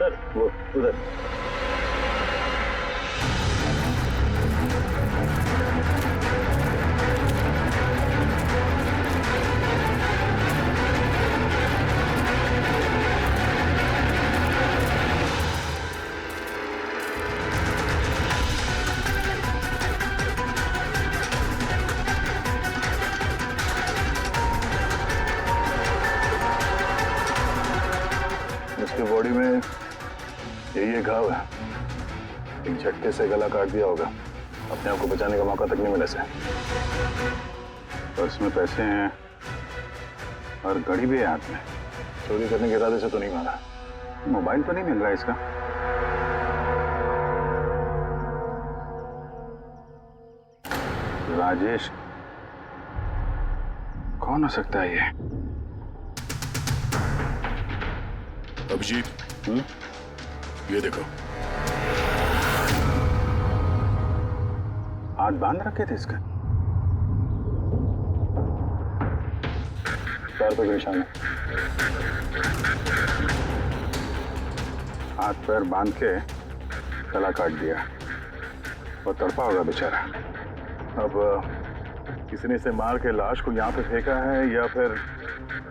Sir वो उधर। इसके बॉडी में ये घाव है, एक झटके से गला काट दिया होगा, अपने आप को बचाने का मौका तक नहीं मिला से। पर्स में पैसे हैं और घड़ी भी है हाथ में। चोरी करने के इरादे से तो नहीं मारा। मोबाइल तो नहीं मिल रहा इसका। राजेश कौन हो सकता है ये? अभिजीत, ये देखो। हाथ बांध रखे थे इसका। पैर पे निशान है। हाथ पैर बांध के गला काट दिया और तड़पा होगा बेचारा। अब किसी ने इसे मार के लाश को यहाँ पे फेंका है या फिर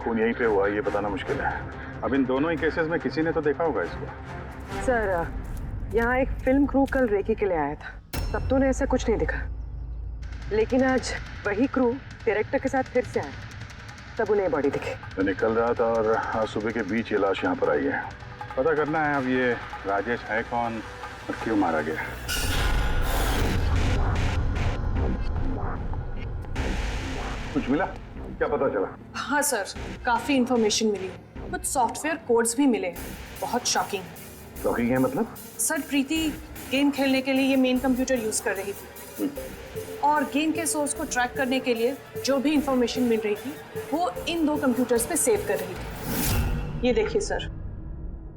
खून यहीं पे हुआ, ये बताना मुश्किल है। अब इन दोनों ही केसेस में किसी ने तो देखा होगा इसको। सर, यहाँ एक फिल्म क्रू कल रेकी के लिए आया था, तब तो उन्हें ऐसा कुछ नहीं दिखा, लेकिन आज वही क्रू डायरेक्टर के साथ फिर से आया, तब उन्हें बॉडी दिखी। मैं निकल रहा था और आज सुबह के बीच ये लाश यहाँ पर आई है। पता करना है अब ये राजेश है कौन और क्यों मारा गया। कुछ मिला? क्या पता चला? हाँ सर, काफी इंफॉर्मेशन मिली, कुछ सॉफ्टवेयर कोड्स भी मिले, बहुत शॉकिंग। शॉकिंग है मतलब? सर, प्रीति गेम खेलने के लिए ये मेन कंप्यूटर यूज कर रही थी और गेम के सोर्स को ट्रैक करने के लिए जो भी इंफॉर्मेशन मिल रही थी वो इन दो कंप्यूटर्स पे सेव कर रही थी। ये देखिए सर,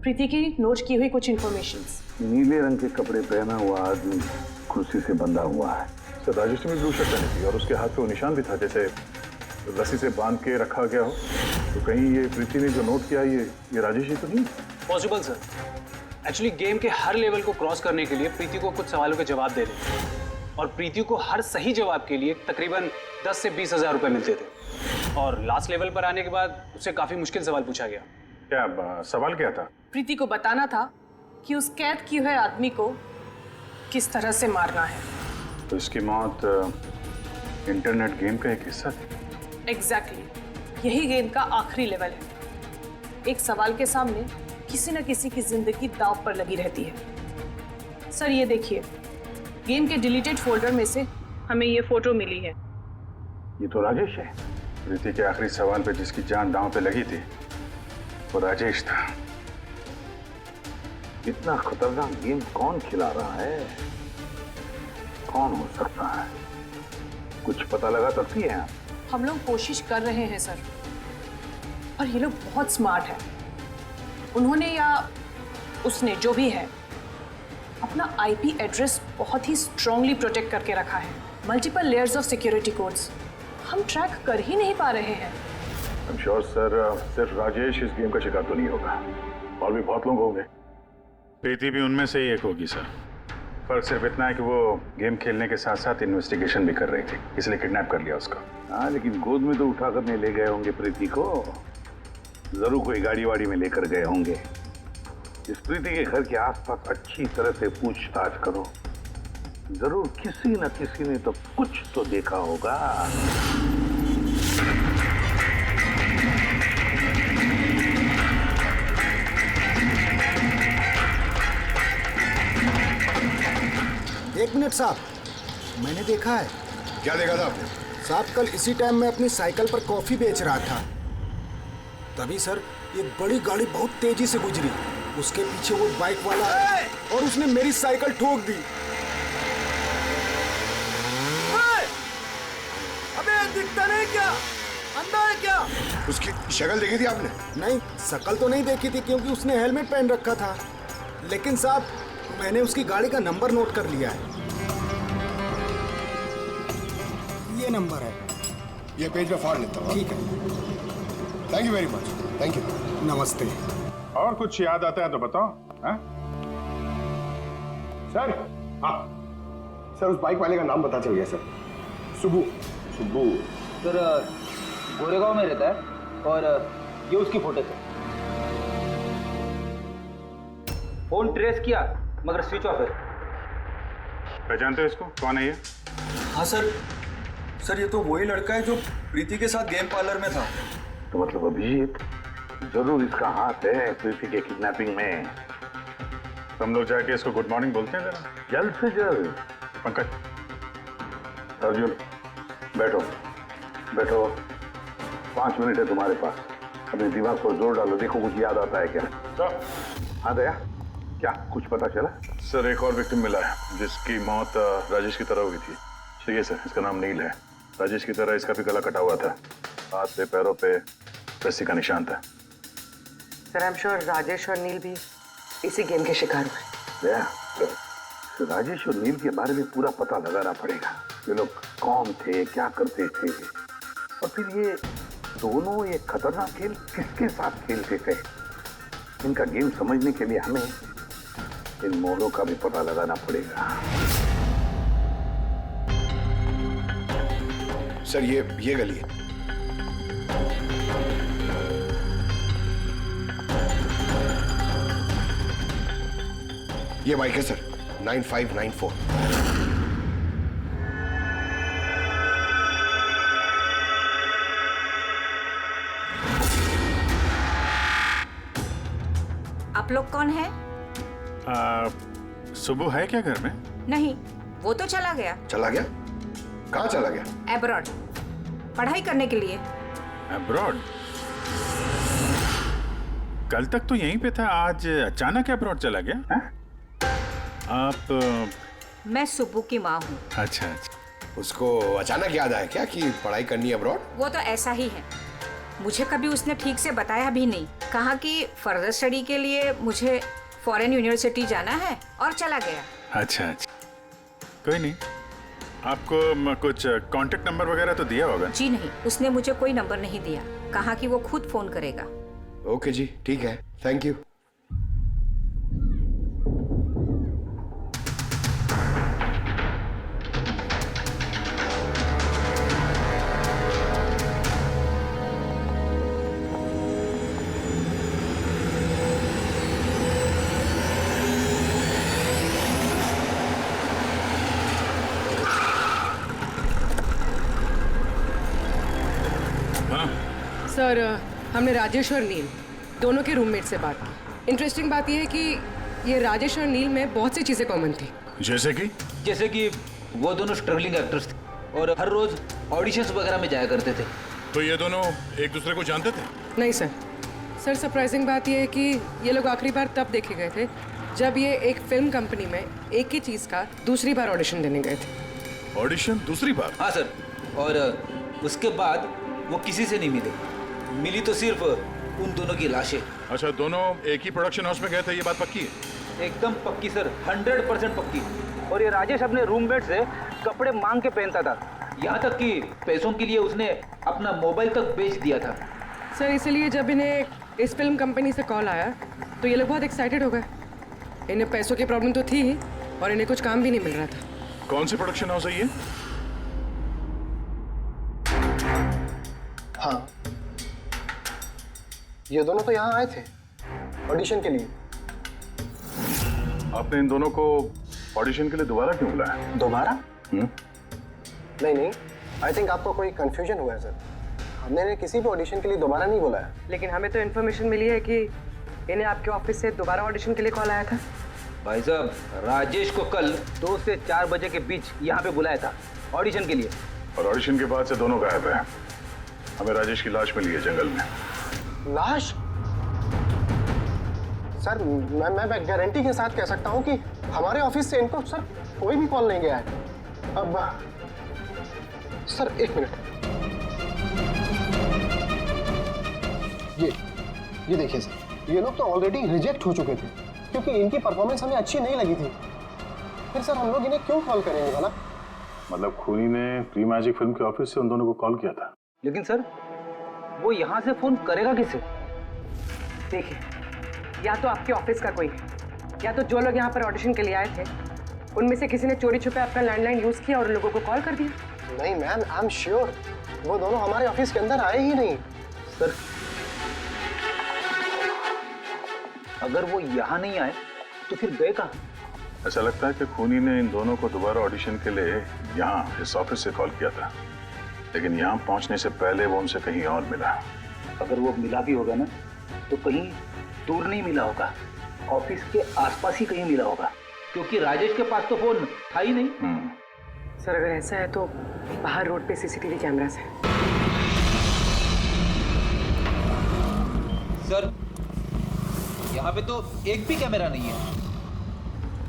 प्रीति की नोट की हुई कुछ इंफॉर्मेशंस। नीले रंग के कपड़े पहना हुआ आदमी कुर्सी से बंधा हुआ है। सर, राजेश ने भी ब्लू शर्ट पहनी थी और उसके हाथ पे वो निशान भी था जैसे रस्सी से बांध के रखा गया हो। तो कहीं ये प्रीति ने जो नोट किया ये राजेश ही तो नहीं? Possible sir. एक्चुअली गेम के हर लेवल को क्रॉस करने के लिए प्रीति को कुछ सवालों के जवाब दे रहे थे और प्रीति को हर सही जवाब के लिए तकरीबन 10 से 20 हज़ार रुपए मिलते थे। और लास्ट लेवल पर आने के बाद उससे काफी मुश्किल सवाल पूछा गया। क्या सवाल क्या था? प्रीति को बताना था कि उस कैद किए हुए आदमी को किस तरह से मारना है। तो इसकी मौत इंटरनेट गेम का एक हिस्सा थी। एग्जैक्टली, यही गेम का आखिरी लेवल है। एक सवाल के सामने किसी न किसी की जिंदगी दांव पर लगी रहती है। सर, ये देखिए, गेम के डिलीटेड फोल्डर में से हमें ये फोटो मिली है। ये तो राजेश है। प्रीति के आखिरी सवाल पे जिसकी जान दांव पे लगी थी वो राजेश था। इतना खतरनाक गेम कौन खिला रहा है? कौन हो सकता है? कुछ पता लगा सकती है? हम लोग कोशिश कर रहे हैं सर, और ये लोग बहुत स्मार्ट है। उन्होंने या उसने जो भी है अपना आईपी एड्रेस बहुत ही स्ट्रांगली प्रोटेक्ट करके रखा है। Multiple layers of security codes हम ट्रैक कर ही नहीं पा रहे हैं। आई एम श्योर सर, सिर्फ राजेश इस गेम का शिकार तो नहीं होगा, और भी बहुत लोग होंगे। प्रीति भी उनमें से ही एक होगी सर। फर्क सिर्फ इतना है कि वो गेम खेलने के साथ साथ इन्वेस्टिगेशन भी कर रही थी, इसलिए किडनैप कर लिया उसका। हाँ, लेकिन गोद में तो उठाकर नहीं ले गए होंगे प्रीति को, जरूर कोई गाड़ी वाड़ी में लेकर गए होंगे। इस प्रीति के घर के आसपास अच्छी तरह से पूछताछ करो, जरूर किसी न किसी ने तो कुछ तो देखा होगा। एक मिनट साहब, मैंने देखा है। क्या देखा था आपने? साहब, कल इसी टाइम मैं अपनी साइकिल पर कॉफी बेच रहा था, तभी सर एक बड़ी गाड़ी बहुत तेजी से गुजरी। उसके पीछे वो बाइक वाला आया और उसने मेरी साइकिल ठोक दी। अबे दिखता नहीं क्या? अंधा है क्या? उसकी शक्ल देखी थी आपने? नहीं, शक्ल तो नहीं देखी थी क्योंकि उसने हेलमेट पहन रखा था, लेकिन साहब मैंने उसकी गाड़ी का नंबर नोट कर लिया है। ये नंबर है। ये पेज पे फाड़ लेता हूँ। ठीक है, thank you very much. Thank you. नमस्ते। और कुछ याद आता है तो बताओ। हाँ? सर, हाँ सर, उस बाइक वाले का नाम पता चल गया सर, सुबू। सुबू सर गोरेगांव में रहता है और ये उसकी फोटो है। फोन ट्रेस किया मगर स्विच ऑफ है। पहचानते हो इसको? कौन है ये? हाँ सर, सर ये तो वही लड़का है जो प्रीति के साथ गेम पार्लर में था। तो मतलब अभिजीत जरूर इसका हाथ है प्रीति के किडनैपिंग में। हम लोग जाके इसको गुड मॉर्निंग बोलते हैं जरा, जल्द से जल्द। पंकज। अर्जुन बैठो बैठो, 5 मिनट है तुम्हारे पास। अपने दिमाग पर जोर डालो, देखो कुछ याद आता है क्या। सर। हाँ दया, क्या कुछ पता चला? सर एक और विक्टिम मिला है जिसकी मौत राजेश की तरह हुई थी। ठीक है सर, इसका नाम नील है। राजेश की तरह इसका भी गला कटा हुआ था, हाथ पे पैरों पे रस्सी का निशान था। Sir I am sure Rajesh और नील भी इसी गेम के शिकार हुए। दया, तो राजेश और नील के बारे में पूरा पता लगाना पड़ेगा। ये लोग कौन थे, क्या करते थे, और फिर ये दोनों ये खतरनाक खेल किसके साथ खेलते थे। इनका गेम समझने के लिए हमें इन मोड़ों का भी पता लगाना पड़ेगा। सर ये गली है। ये बाइक है सर, 9594। आप लोग कौन है? सुबह है क्या घर में? नहीं, वो तो चला गया। चला गया? कहाँ चला गया? एब्रॉड, पढ़ाई करने के लिए। अब्रॉड? कल तक तो यहीं पे था, आज अचानक अब्रॉड चला गया? है? आप मैं सुब्बू की माँ हूँ। अच्छा अच्छा। उसको अचानक याद आया क्या कि पढ़ाई करनी है अब्रॉड? वो तो ऐसा ही है, मुझे कभी उसने ठीक से बताया भी नहीं। कहा कि फर्दर स्टडी के लिए मुझे फॉरेन यूनिवर्सिटी जाना है और चला गया। अच्छा अच्छा, कोई नहीं। आपको कुछ कांटेक्ट नंबर वगैरह तो दिया होगा? जी नहीं, उसने मुझे कोई नंबर नहीं दिया। कहा कि वो खुद फोन करेगा। ओके जी, ठीक है, थैंक यू। सर हमने राजेश और नील दोनों के रूममेट से बात की। इंटरेस्टिंग बात यह है कि ये राजेश और नील में बहुत सी चीज़ें कॉमन थी। जैसे कि वो दोनों स्ट्रगलिंग एक्टर्स थे और हर रोज ऑडिशंस वगैरह में जाया करते थे। तो ये दोनों एक दूसरे को जानते थे? नहीं सर। सर सरप्राइजिंग बात यह है कि ये लोग आखिरी बार तब देखे गए थे जब ये एक फिल्म कंपनी में एक ही चीज़ का दूसरी बार ऑडिशन देने गए थे। ऑडिशन दूसरी बार? हाँ सर, और उसके बाद वो किसी से नहीं मिले। मिली तो सिर्फ उन दोनों की लाशें। अच्छा, दोनों एक ही प्रोडक्शन हाउस में गए थे, ये बात पक्की है? एकदम पक्की सर, 100% पक्की। और ये राजेश अपने रूममेट से कपड़े मांग के पहनता था, यहाँ तक कि पैसों के लिए उसने अपना मोबाइल तक बेच दिया था। सर इसलिए जब इन्हें इस फिल्म कंपनी से कॉल आया तो ये लोग बहुत एक्साइटेड हो गए। इन्हें पैसों की प्रॉब्लम तो थी ही और इन्हें कुछ काम भी नहीं मिल रहा था। कौन सी प्रोडक्शन हाउस है ये? हाँ, ये दोनों तो यहाँ आए थे ऑडिशन के लिए। आपने इन दोनों को ऑडिशन के लिए दोबारा क्यों बुलाया? दोबारा? नहीं नहीं, आई थिंक आपको कोई कंफ्यूजन हुआ है सर। हमने इन्हें किसी भी ऑडिशन के लिए दोबारा नहीं बुलाया। लेकिन हमें तो इन्फॉर्मेशन मिली है कि इन्हें आपके ऑफिस से दोबारा ऑडिशन के लिए कॉल आया था। भाई साहब, राजेश को कल 2 से 4 बजे के बीच यहाँ पे बुलाया था ऑडिशन के लिए। और ऑडिशन के बाद से दोनों गायब है। हमें राजेश की लाश मिली है जंगल में। लाश? सर मैं गारंटी के साथ कह सकता हूँ कि हमारे ऑफिस से इनको सर कोई भी कॉल नहीं गया है। अब सर 1 मिनट, ये देखिए सर, ये लोग तो ऑलरेडी रिजेक्ट हो चुके थे क्योंकि इनकी परफॉर्मेंस हमें अच्छी नहीं लगी थी। फिर सर हम लोग इन्हें क्यों कॉल करेंगे भला? मतलब खूनी ने प्री मैजिक फिल्म के ऑफिस से उन दोनों को कॉल किया था। लेकिन सर वो यहाँ से फोन करेगा किसे? देखिए, या तो आपके ऑफिस का कोई है या तो जो लोग यहाँ पर ऑडिशन के लिए आए थे उनमें से किसी ने चोरी छुपे आपका लैंडलाइन यूज किया और उन लोगों को कॉल कर दिया। नहीं मैम, आई एम श्योर वो दोनों हमारे ऑफिस के अंदर आए ही नहीं। सर अगर वो यहाँ नहीं आए तो फिर गए कहाँ? ऐसा लगता है कि खूनी ने इन दोनों को दोबारा ऑडिशन के लिए यहाँ इस ऑफिस से कॉल किया था, लेकिन यहाँ पहुँचने से पहले वो उनसे कहीं और मिला। अगर वो मिला भी होगा ना तो कहीं दूर नहीं मिला होगा, ऑफिस के आसपास ही कहीं मिला होगा, क्योंकि राजेश के पास तो फोन था ही नहीं। सर अगर ऐसा है तो बाहर रोड पे सीसीटीवी कैमरास है। सर यहाँ पे तो एक भी कैमरा नहीं है।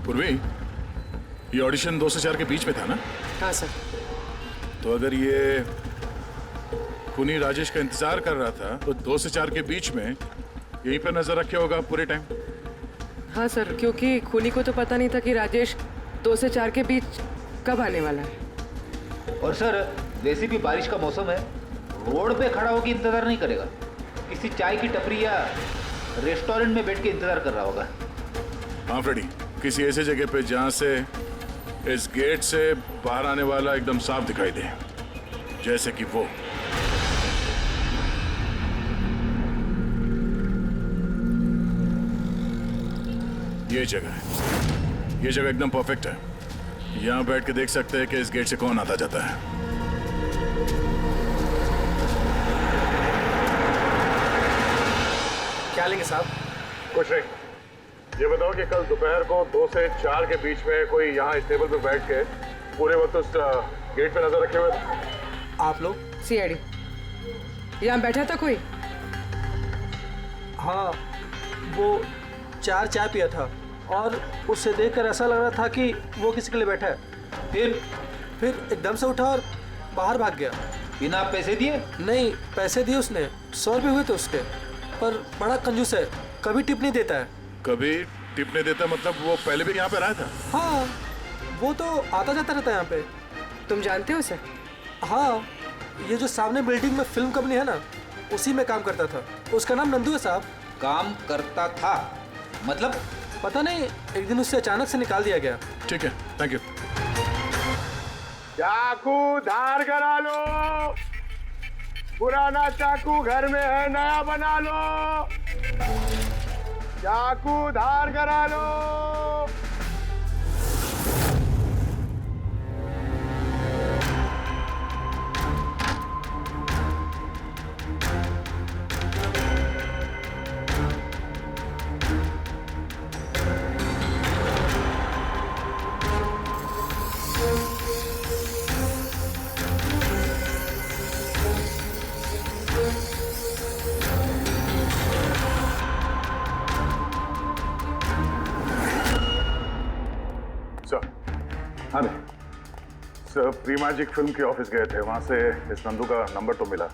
पूर्वी, ये ऑडिशन 2 से 4 के बीच में था ना? हाँ सर। तो अगर ये खूनी राजेश का इंतजार कर रहा था तो 2 से 4 के बीच में यहीं पर नजर रखे होगा पूरे टाइम। हाँ सर, क्योंकि खूनी को तो पता नहीं था कि राजेश 2 से 4 के बीच कब आने वाला है। और सर वैसे भी बारिश का मौसम है, रोड पे खड़ा होकर इंतजार नहीं करेगा, किसी चाय की टपरी या रेस्टोरेंट में बैठ के इंतजार कर रहा होगा। हाँ फ्रेडी, किसी ऐसे जगह पे जहाँ से इस गेट से बाहर आने वाला एकदम साफ दिखाई दे, जैसे कि वो। ये जगह है, ये जगह एकदम परफेक्ट है। यहाँ बैठ के देख सकते हैं कि इस गेट से कौन आता जाता है। क्या लेंगे साहब? कुछ नहीं, ये बताओ कि कल दोपहर को 2 से 4 के बीच में कोई यहाँ इस टेबल पे बैठ के पूरे वक्त उस गेट पे नजर रखे हुए थे? आप लोग? सीआईडी यहाँ बैठा था कोई? हाँ, वो 4 चाय पिया था और उससे देखकर ऐसा लग रहा था कि वो किसी के लिए बैठा है। फिर एकदम से उठा और बाहर भाग गया। बिना पैसे दिए? नहीं, पैसे दिए उसने, 100 रुपये हुए थे उसके, पर बड़ा कंजूस है, कभी टिप नहीं देता है। कभी टिप नहीं देता मतलब वो पहले भी यहाँ पे रहा था? हाँ, वो तो आता जाता रहता है यहाँ पे। तुम जानते हो उसे? हाँ, ये जो सामने बिल्डिंग में फिल्म कंपनी है ना, उसी में काम करता था। उसका नाम नंदू है साहब। काम करता था मतलब? पता नहीं, एक दिन उससे अचानक से निकाल दिया गया। ठीक है, थैंक यू। चाकू धार करा लो, पुराना चाकू घर में है, नया बना लो। चाकू धार करा लो। हाँ सर, प्री मैजिक फिल्म के ऑफिस गए थे, वहां से इस नंदू का नंबर तो मिला,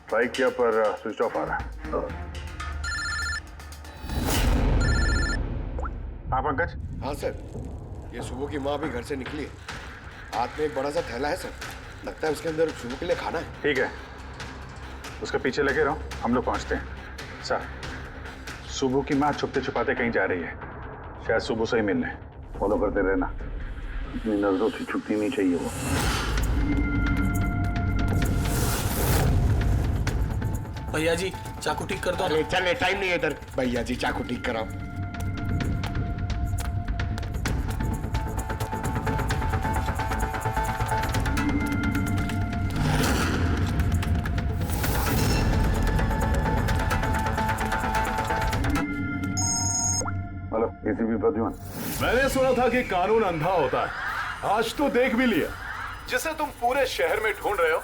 ट्राई किया पर स्विच ऑफ आ रहा है। हाँ पंकज? हाँ सर, ये सुबह की माँ भी घर से निकली है, हाथ में एक बड़ा सा थैला है सर, लगता है उसके अंदर सुबह के लिए खाना है। ठीक है, उसके पीछे लगे रहो, हम लोग पहुंचते हैं। सर, सुबह की माँ छुपते छुपाते कहीं जा रही है, शायद सुबह से ही मिलने। फॉलो करते रहना, अपनी नजरों से छुट्टी नहीं चाहिए वो। भैया जी चाकू ठीक कर दो। अरे चल, टाइम नहीं है इधर। भैया जी चाकू ठीक कराओ। Hello, ACP Pradyuman. मैंने सुना था कि कानून अंधा होता है, आज तो देख भी लिया। जिसे तुम पूरे शहर में ढूंढ रहे हो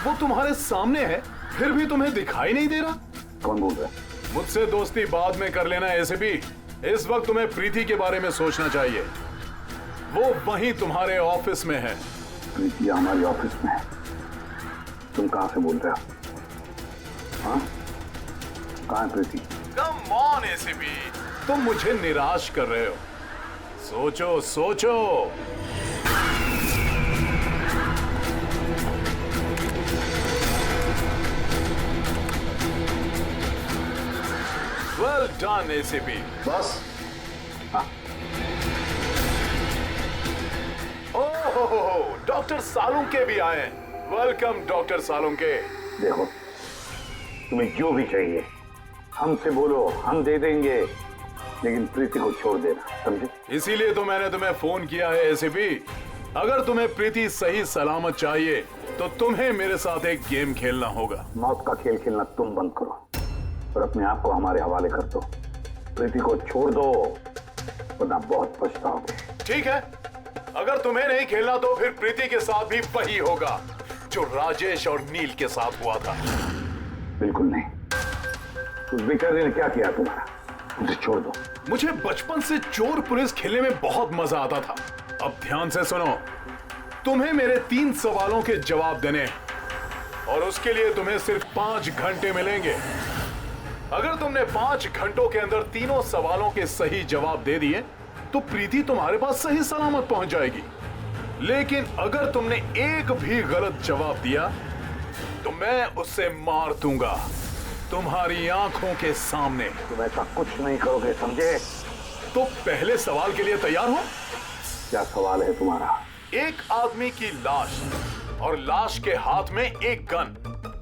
वो तुम्हारे सामने है, फिर भी तुम्हें दिखाई नहीं दे रहा। कौन बोल रहा है? मुझसे दोस्ती बाद में कर लेना एसीपी, इस वक्त तुम्हें प्रीति के बारे में सोचना चाहिए। वो वहीं तुम्हारे ऑफिस में है। प्रीति हमारे ऑफिस में है? तुम कहां से बोल रहे हो? हाँ, कहां है प्रीति? कम ऑन एसीपी, तुम मुझे निराश कर रहे हो। सोचो सोचो। Well done ACP. बस हाँ। ओहो, डॉक्टर सालुंके भी आए हैं। Welcome doctor Salunke. देखो, तुम्हें जो भी चाहिए हमसे बोलो, हम दे देंगे, लेकिन प्रीति को छोड़ देना, समझे? इसीलिए तो मैंने तुम्हें फोन किया है एसीपी। अगर तुम्हें प्रीति सही सलामत चाहिए तो तुम्हें मेरे साथ एक गेम खेलना होगा। मौत का खेल खेलना तुम बंद करो और अपने आप को हमारे हवाले कर दो। प्रीति को छोड़ दो, वरना बहुत पछताओगे। ठीक है, अगर तुम्हें नहीं खेलना तो फिर प्रीति के साथ भी वही होगा जो राजेश और नील के साथ हुआ था। बिल्कुल नहीं। उस बेचारे ने क्या किया तुम्हारा? उसे छोड़ दो। मुझे बचपन से चोर पुलिस खेलने में बहुत मजा आता था। अब ध्यान से सुनो, तुम्हें मेरे 3 सवालों के जवाब देने हैं और उसके लिए तुम्हें सिर्फ 5 घंटे मिलेंगे। अगर तुमने 5 घंटों के अंदर तीनों सवालों के सही जवाब दे दिए तो प्रीति तुम्हारे पास सही सलामत पहुंच जाएगी। लेकिन अगर तुमने एक भी गलत जवाब दिया तो मैं उससे मार दूंगा तुम्हारी आंखों के सामने। तुम ऐसा कुछ नहीं करोगे, समझे? तो पहले सवाल के लिए तैयार हो? क्या सवाल है तुम्हारा? एक आदमी की लाश और लाश के हाथ में एक गन।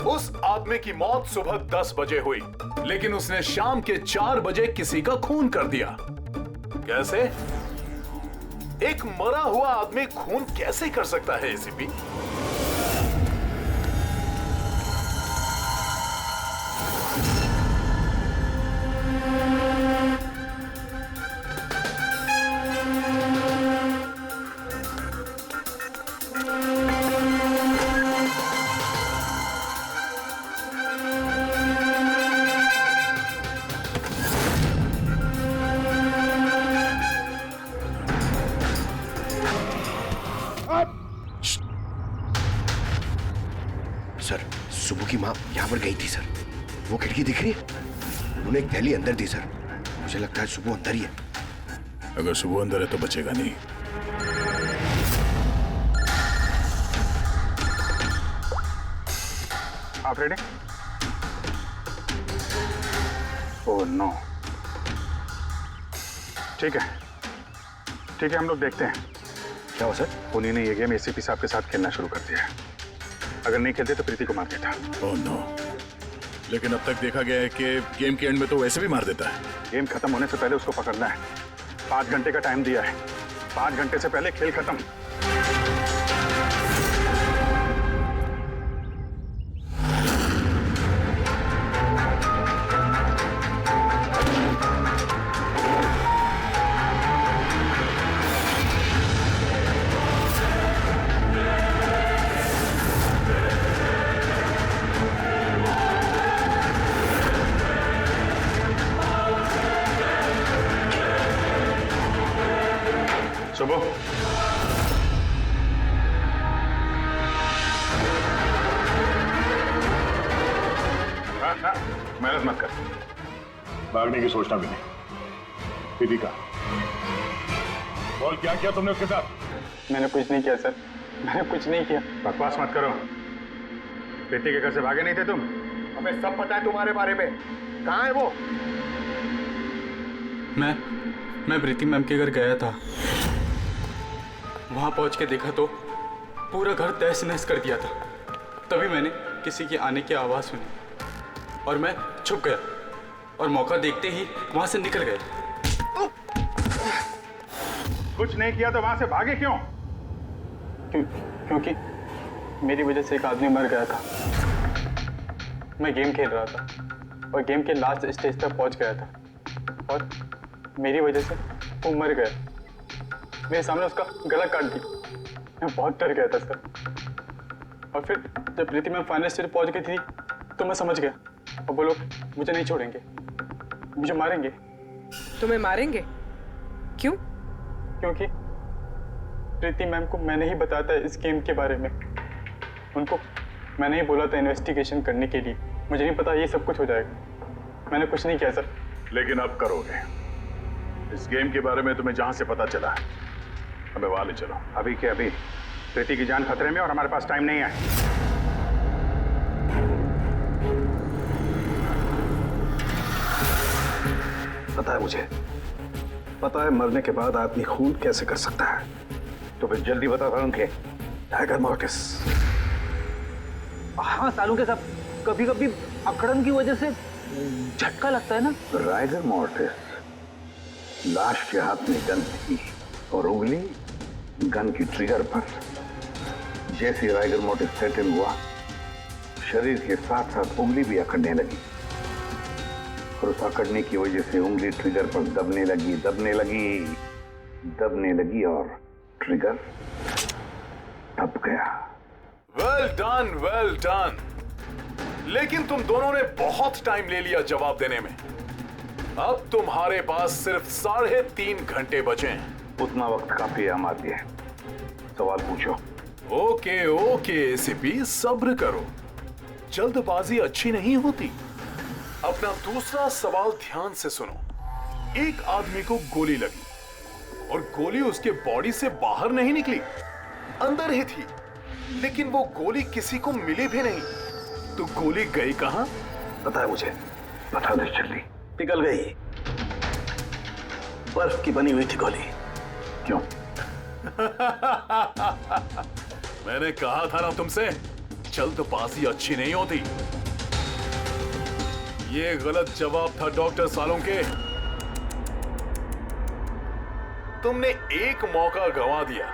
उस आदमी की मौत सुबह 10 बजे हुई, लेकिन उसने शाम के 4 बजे किसी का खून कर दिया। कैसे? एक मरा हुआ आदमी खून कैसे कर सकता है एसीपी? सर, सुबह की माँ यहाँ पर गई थी सर। वो खिड़की दिख रही है? उन्होंने एक थैली अंदर दी सर। मुझे लगता है सुबह अंदर ही है। अगर सुबह अंदर है तो बचेगा नहीं। आप रेडी? Oh no. ठीक है, ठीक है, हम लोग देखते हैं। क्या हो सर? उन्हीं ने ये गेम एसीपी साहब के साथ खेलना शुरू कर दिया है। अगर नहीं खेलते तो प्रीति को मार देता। Oh no. लेकिन अब तक देखा गया है कि गेम के एंड में तो वैसे भी मार देता है। गेम खत्म होने से पहले उसको पकड़ना है। 5 घंटे का टाइम दिया है। 5 घंटे से पहले खेल खत्म। सुबह मेहनत मत कर। भागने की सोचना भी नहीं। प्रीति का बोल, क्या किया तुमने उसके साथ? मैंने कुछ नहीं किया सर, मैंने कुछ नहीं किया। बकवास मत करो। प्रीति के घर से भागे नहीं थे तुम? हमें सब पता है तुम्हारे बारे में। कहाँ है वो? मैं प्रीति मैम के घर गया था। वहां पहुंच के देखा तो पूरा घर तहस नहस कर दिया था। तभी मैंने किसी के आने की आवाज़ सुनी और मैं छुप गया और मौका देखते ही वहां से निकल गया। कुछ नहीं किया तो वहां से भागे क्यों? क्योंकि मेरी वजह से एक आदमी मर गया था। मैं गेम खेल रहा था और गेम के लास्ट स्टेज तक पहुंच गया था और मेरी वजह से वो मर गया। मेरे सामने उसका गला काट दी। मैं बहुत डर गया था सर। और फिर जब प्रीति मैम फाइनल स्टेज पहुंच गई थी तो मैं समझ गया और वो लोग मुझे नहीं छोड़ेंगे, मुझे मारेंगे। तुम्हें मारेंगे? क्यों? क्योंकि प्रीति मैम को मैंने ही बताया था इस गेम के बारे में। उनको मैंने ही बोला था इन्वेस्टिगेशन करने के लिए। मुझे नहीं पता ये सब कुछ हो जाएगा। मैंने कुछ नहीं किया सर। लेकिन अब करोगे। इस गेम के बारे में तुम्हें जहां से पता चला हमें वहां ले चलो। अभी के अभी। प्रीति की जान खतरे में और हमारे पास टाइम नहीं है। पता है मुझे, पता है मरने के बाद आदमी खून कैसे कर सकता है। तो फिर जल्दी बता सालुंके के टाइगर मॉर्टिस। हाँ सालुंके साहब, कभी कभी अकड़न की वजह से झटका लगता है ना। राइगर मॉर्टिस लाश के हाथ में गन थी और उंगली गन की ट्रिगर पर। जैसे राइगर मॉर्टिस सेटल हुआ, शरीर के साथ साथ उंगली भी अकड़ने लगी और उस अकड़ने की वजह से उंगली ट्रिगर पर दबने लगी और ट्रिगर दब गया। Well done. लेकिन तुम दोनों ने बहुत टाइम ले लिया जवाब देने में। अब तुम्हारे पास सिर्फ 3.5 घंटे बचे हैं। उतना वक्त काफी है हमारे लिए। सवाल पूछो। ओके एसीपी, सब्र करो, जल्दबाजी अच्छी नहीं होती। अपना दूसरा सवाल ध्यान से सुनो। एक आदमी को गोली लगी और गोली उसके बॉडी से बाहर नहीं निकली, अंदर ही थी, लेकिन वो गोली किसी को मिली भी नहीं। तो गोली गई कहां? पता है मुझे, बता दे जल्दी। पिघल गई। बर्फ की बनी हुई थी गोली। क्यों? मैंने कहा था ना तुमसे, जल्दबाजी अच्छी नहीं होती। ये गलत जवाब था डॉक्टर सालुंके। तुमने एक मौका गंवा दिया।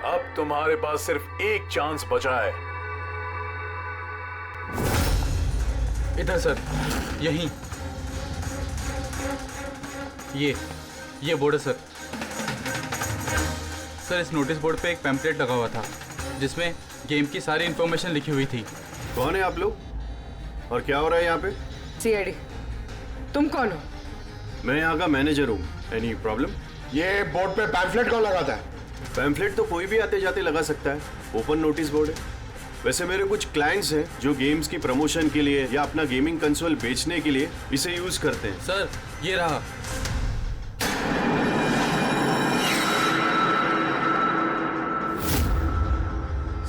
अब तुम्हारे पास सिर्फ एक चांस बचा है। इधर सर, यहीं। ये बोर्ड है सर। सर, इस नोटिस बोर्ड पे एक पैम्पलेट लगा हुआ था जिसमें गेम की सारी इंफॉर्मेशन लिखी हुई थी। कौन है आप लोग और क्या हो रहा है यहाँ पे? सीआईडी। तुम कौन हो? मैं यहाँ का मैनेजर हूँ। Any problem? ये बोर्ड पे पैम्फलेट कौन लगाता है? पैम्फलेट तो कोई भी आते जाते लगा सकता है। ओपन नोटिस बोर्ड है। वैसे मेरे कुछ क्लाइंट्स हैं जो गेम्स की प्रमोशन के लिए या अपना गेमिंग कंसोल बेचने के लिए इसे यूज करते हैं। सर, ये रहा।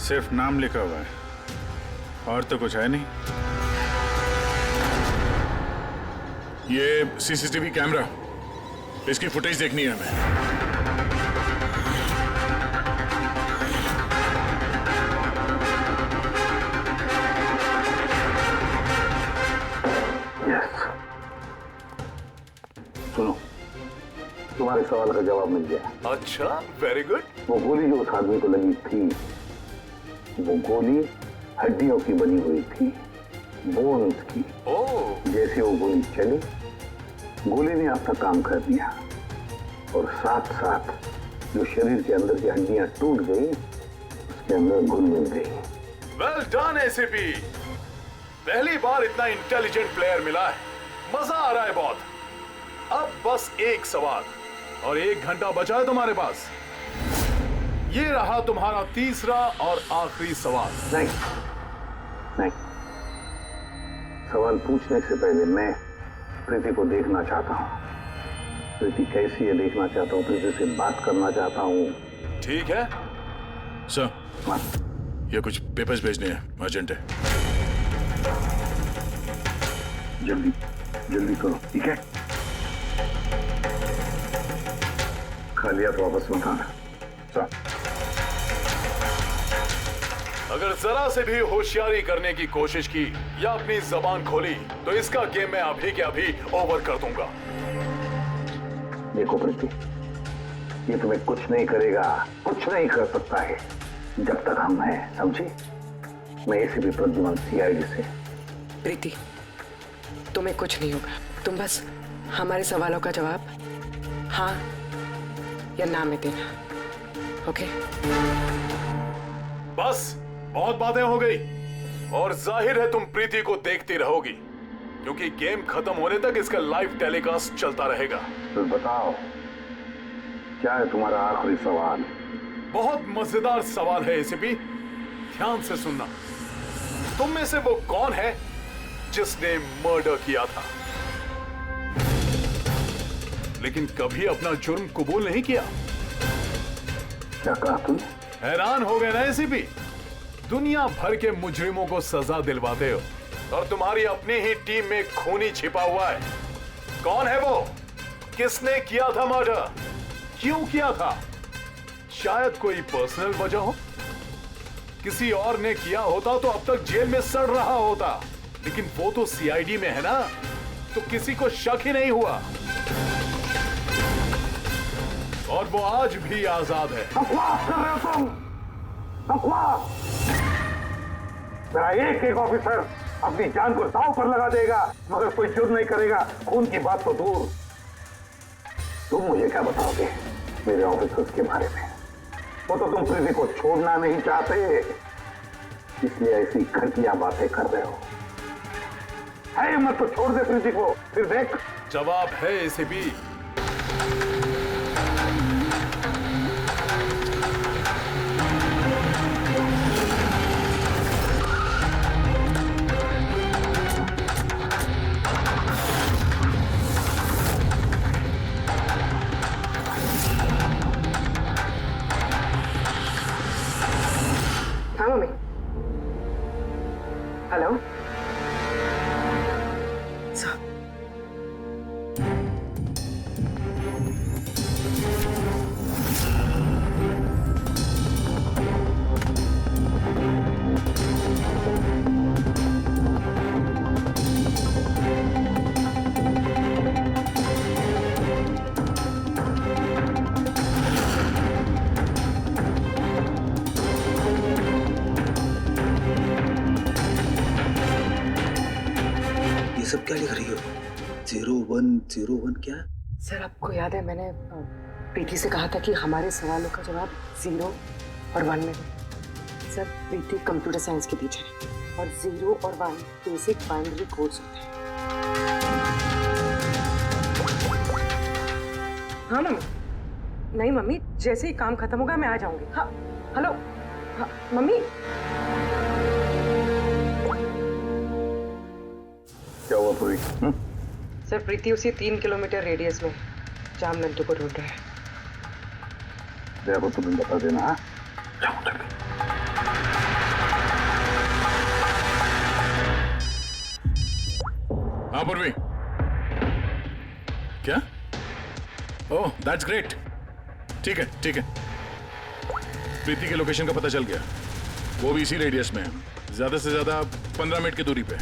सिर्फ नाम लिखा हुआ है और तो कुछ है नहीं। ये सीसीटीवी कैमरा, इसकी फुटेज देखनी है हमें। सुनो, तुम्हारे सवाल का जवाब मिल गया। अच्छा, वेरी गुड। वो गोली जो उस आदमी को लगी थी, वो गोली हड्डियों की बनी हुई थी, बोन्स की। जैसे वो गोली चली, गोली ने अपना काम कर दिया और साथ साथ जो शरीर के अंदर की हड्डियां टूट गई, उसके अंदर घुल मिल गई। वेल डन एसीपी, पहली बार इतना इंटेलिजेंट प्लेयर मिला है। मजा आ रहा है बहुत। अब बस एक सवाल और 1 घंटा बचा है तुम्हारे पास। ये रहा तुम्हारा तीसरा और आखिरी सवाल। नहीं, सवाल पूछने से पहले मैं प्रीति को देखना चाहता हूँ। प्रीति कैसी है देखना चाहता हूँ, प्रीति से बात करना चाहता हूँ। ठीक है सर, ये कुछ पेपर्स भेजने हैं, अर्जेंट है। जल्दी करो, ठीक है? खा लिया तो वापस मत आना। अगर जरा से भी होशियारी करने की कोशिश की या अपनी जबान खोली तो इसका गेम मैं अभी के अभी ओवर कर दूंगा। देखो प्रीति, ये तुम्हें कुछ नहीं करेगा, कुछ नहीं कर सकता है जब तक हम हैं, समझी? मैं एसीपी प्रद्युमन सीआईडी से। प्रीति, तुम्हें कुछ नहीं होगा। तुम बस हमारे सवालों का जवाब हाँ या ना में देना, ओके? बस बहुत बातें हो गई और जाहिर है तुम प्रीति को देखती रहोगी क्योंकि गेम खत्म होने तक इसका लाइव टेलीकास्ट चलता रहेगा। तो बताओ, क्या है तुम्हारा आखिरी सवाल? बहुत मजेदार सवाल है एसीपी, ध्यान से सुनना। तुम में से वो कौन है जिसने मर्डर किया था लेकिन कभी अपना जुर्म कबूल नहीं किया? क्या कहा तुम? हैरान हो गए ना एसीपी? दुनिया भर के मुजरिमों को सजा दिलवाते हो और तुम्हारी अपनी ही टीम में खूनी छिपा हुआ है। कौन है वो? किसने किया था मर्डर, क्यों किया था? शायद कोई पर्सनल वजह हो। किसी और ने किया होता तो अब तक जेल में सड़ रहा होता, लेकिन वो तो सीआईडी में है ना, तो किसी को शक ही नहीं हुआ और वो आज भी आजाद है। बकवास कर रहे हो तुम, बकवास। मेरा एक एक ऑफिसर अपनी जान को दांव पर लगा देगा मगर कोई जुर्म नहीं करेगा। खून की बात तो दूर, तुम मुझे क्या बताओगे मेरे ऑफिसर्स के बारे में? वो तो तुम प्रीति को छोड़ना नहीं चाहते, इसलिए ऐसी घटिया बातें कर रहे हो। है हिम्मत तो छोड़ दे प्रीति को, फिर देख। जवाब है इसे भी। हाँ मम्मी। हेलो। ये सब क्या लिख रही हो? 0101 क्या? सर आपको याद है मैंने प्रीति से कहा था कि हमारे सवालों का जवाब 0 और 1 में है। सर प्रीति कंप्यूटर साइंस की टीचर है और 0 और 1 बेसिक बाइनरी कोड्स होते हैं। हाँ मम्मी। नहीं मम्मी, जैसे ही काम खत्म होगा मैं आ जाऊंगी। हाँ हेलो। हाँ मम्मी। क्या हुआ पूरी? सर प्रीति उसी 3 किलोमीटर रेडियस में जाम नंदू को ढूंढ रहा है। देखो तुम्हें बता देना। हाँ जाओ जल्दी। हाँ पूर्वी, क्या? Oh that's great. ठीक है ठीक है, प्रीति के लोकेशन का पता चल गया, वो भी इसी रेडियस में है, ज्यादा से ज्यादा 15 मिनट की दूरी पे।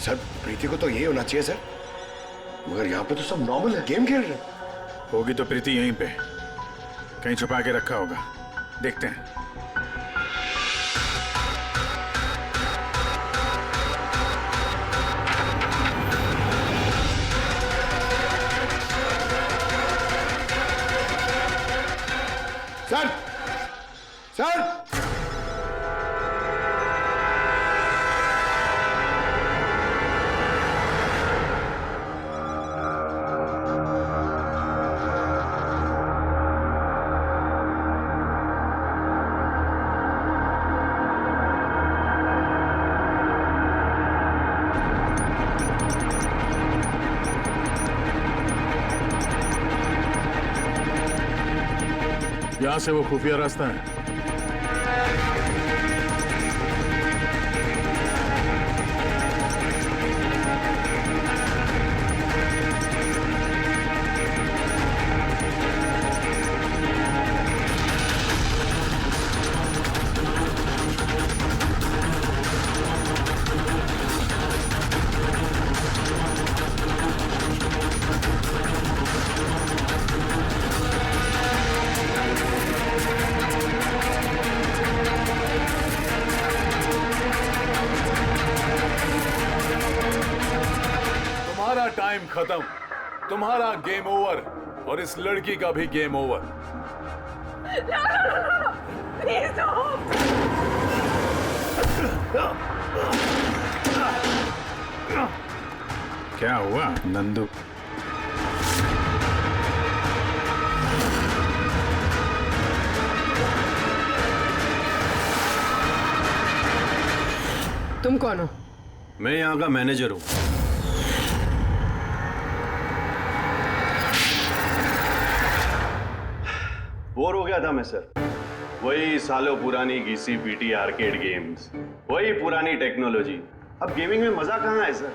सर प्रीति को तो यही होना चाहिए सर, मगर यहाँ पे तो सब नॉर्मल है, गेम खेल रहे हैं। होगी तो प्रीति यहीं पे कहीं छुपा के रखा होगा, देखते हैं। सर सर यहां से वो खुफिया रास्ता है। टाइम खत्म, तुम्हारा गेम ओवर और इस लड़की का भी गेम ओवर। क्या हुआ नंदू? तुम कौन हो? मैं यहाँ का मैनेजर हूँ। बोर हो गया था मैं सर। वही सालों पुरानी घिसी पीटी आर्केड गेम्स, वही पुरानी टेक्नोलॉजी। अब गेमिंग में मजा कहाँ है सर?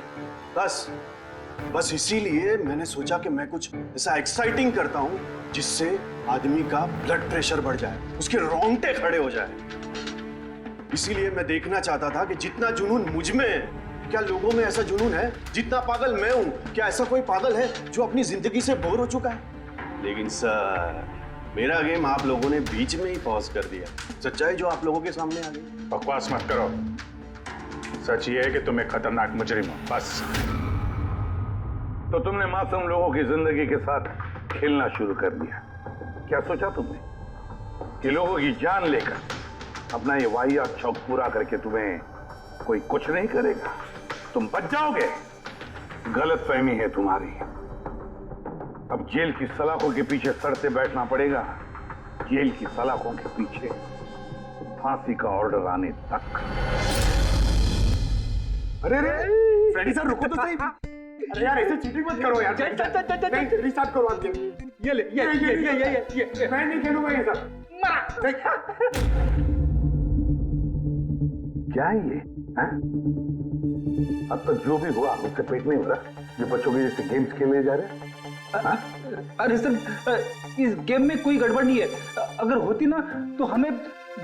बस इसीलिए मैंने सोचा कि मैं कुछ ऐसा एक्साइटिंग करता हूँ जिससे आदमी का ब्लड प्रेशर बढ़ जाए, उसके रोंगटे खड़े हो जाए। इसीलिए मैं देखना चाहता था कि जितना जुनून मुझ में है, क्या लोगों में ऐसा जुनून है? जितना पागल मैं हूँ, क्या ऐसा कोई पागल है जो अपनी जिंदगी से बोर हो चुका है? लेकिन सर, मेरा गेम आप लोगों ने बीच में ही पॉज कर दिया। सच्चाई जो आप लोगों के सामने आ गई। बकवास मत करो। सच ये है कि तुम एक खतरनाक मुजरिम हो, बस। तो तुमने मासूम लोगों की जिंदगी के साथ खेलना शुरू कर दिया। क्या सोचा तुमने कि लोगों की जान लेकर अपना ये वाहियात शौक पूरा करके तुम्हें कोई कुछ नहीं करेगा? तुम बच जाओगे। गलत फहमी है तुम्हारी। अब जेल की सलाखों के पीछे सड़ते बैठना पड़ेगा, जेल की सलाखों के पीछे फांसी का ऑर्डर आने तक। अरे फ्रेडी सर रुको तो सही। अरे यार ऐसे चीटिंग मत करो यार। नहीं रिस्टार्ट करो आप गेम। ये ले ये मैं नहीं खेलूंगा ये सब। क्या है ये? अब तक जो भी हुआ उससे पेट नहीं भरा जो बच्चों के जैसे गेम्स खेले जा रहे हैं। अरे सर, इस गेम में कोई गड़बड़ नहीं है। अगर होती ना तो हमें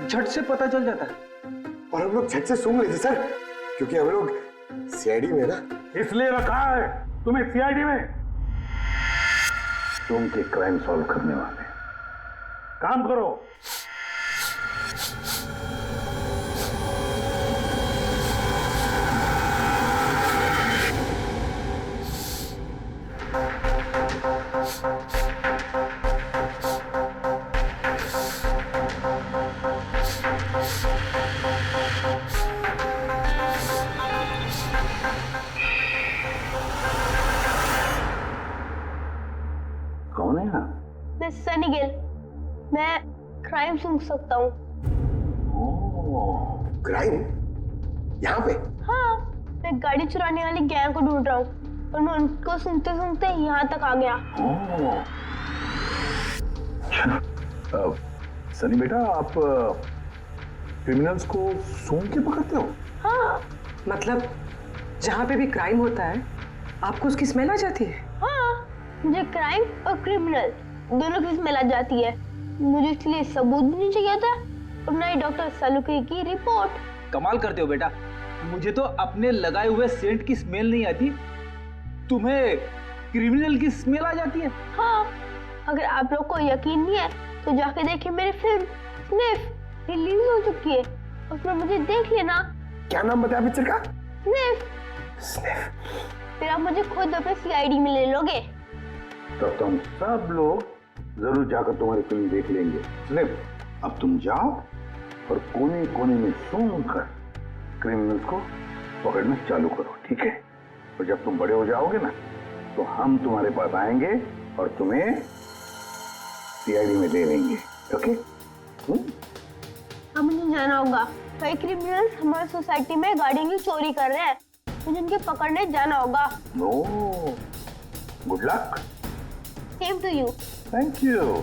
झट से पता चल जाता। और हम लोग झट से सूंघ लेते सर, क्योंकि हम लोग सीआईडी में ना। इसलिए रखा है तुम्हें सीआईडी में। तुम के क्राइम सॉल्व करने वाले। काम करो। कौन है आप? मैं सनी गिल। मैं क्राइम सूंघ सकता हूँ। क्राइम? यहाँ पे? हाँ, मैं गाड़ी चुराने वाली गैंग को ढूंढ रहा हूँ और मैं उनको सूंघते सूंघते यहाँ तक आ गया। सनी बेटा, आप क्रिमिनल्स को सूंघ के पकड़ते हो? हाँ। मतलब जहाँ पे भी क्राइम होता है आपको उसकी स्मेल आ जाती है? हाँ, मुझे क्राइम और क्रिमिनल दोनों की स्मेल आ जाती है। मुझे इसलिए सबूत भी नहीं चाहिए था और ना ही डॉक्टर सालुके की रिपोर्ट। कमाल करते हो बेटा, मुझे तो अपने लगाए हुए सेंट की स्मेल नहीं आती, तुम्हें क्रिमिनल की स्मेल आ जाती है। हाँ, अगर आप लोग को यकीन नहीं है तो जाके देखिए मेरी फिल्म स्निफ रिलीज हो चुकी है, उसमें मुझे देख लेना। क्या नाम बताया पिक्चर का? स्निफ। फिर आप मुझे खुद अपने सीआईडी में ले लोगे। तो तुम सब लोग जरूर जाकर तुम्हारी फिल्म देख लेंगे। स्निफ, अब तुम जाओ और कोने कोने में सूंघ कर क्रिमिनल्स को पकड़ना चालू करो, ठीक है? और जब तुम बड़े हो जाओगे ना तो हम तुम्हारे पास आएंगे और तुम्हें सीआईडी में ले लेंगे, ओके? अब मुझे जाना होगा। कई क्रिमिनल्स हमारी सोसाइटी में गाड़ियों की चोरी कर रहे हैं, मुझे उनके पकड़ने जाना होगा। No, good luck. Same to you. Thank you.